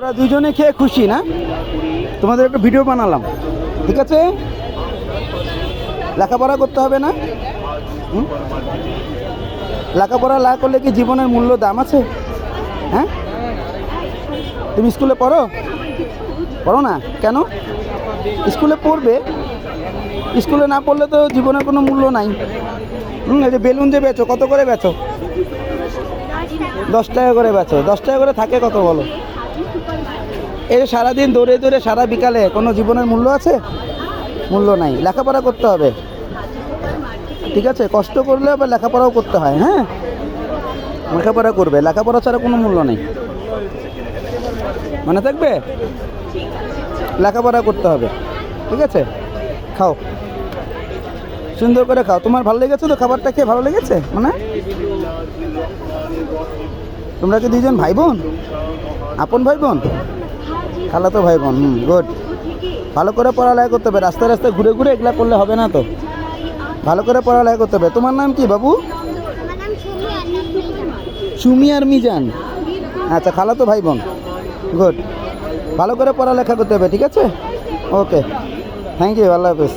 তোরা দুজনে খেয়ে খুশি না? তোমাদের একটা ভিডিও বানালাম, ঠিক আছে? লেখাপড়া করতে হবে না? লেখাপড়া না করলে কি জীবনের মূল্য দাম আছে? হ্যাঁ, তুমি স্কুলে পড়ো? পড়ো না কেন? স্কুলে পড়বে, স্কুলে না পড়লে তো জীবনের কোনো মূল্য নাই। এই যে বেলুন যে বেচো, কত করে বেচো? 10 টাকা করে বেচো। 10 টাকা করে থাকে কত বলো? এই যে সারাদিন দৌড়ে দৌড়ে সারা বিকালে কোনো জীবনের মূল্য আছে? মূল্য নাই। লেখাপড়া করতে হবে, ঠিক আছে? কষ্ট করলে আবার লেখাপড়াও করতে হয়। হ্যাঁ, লেখাপড়া করবে, লেখাপড়া ছাড়া কোনো মূল্য নেই, মনে থাকবে? লেখাপড়া করতে হবে, ঠিক আছে? খাও, সুন্দর করে খাও। তোমার ভালো লেগেছে তো খাবারটা খেয়ে? ভালো লেগেছে মানে? তোমরা কি দুজন ভাই বোন? আপন ভাই বোন? খালাতো ভাই বোন? গুড। ভালো করে পড়ালেখা করতে হবে, রাস্তায় রাস্তায় ঘুরে ঘুরে এগুলা করলে হবে না তো। ভালো করে পড়ালেখা করতে হবে। তোমার নাম কি বাবু? সুমি আর মিজান। আচ্ছা, খালাতো ভাই বোন। গুড। ভালো করে পড়ালেখা করতে হবে, ঠিক আছে? ওকে, থ্যাংক ইউ, আল্লাহ হাফেজ।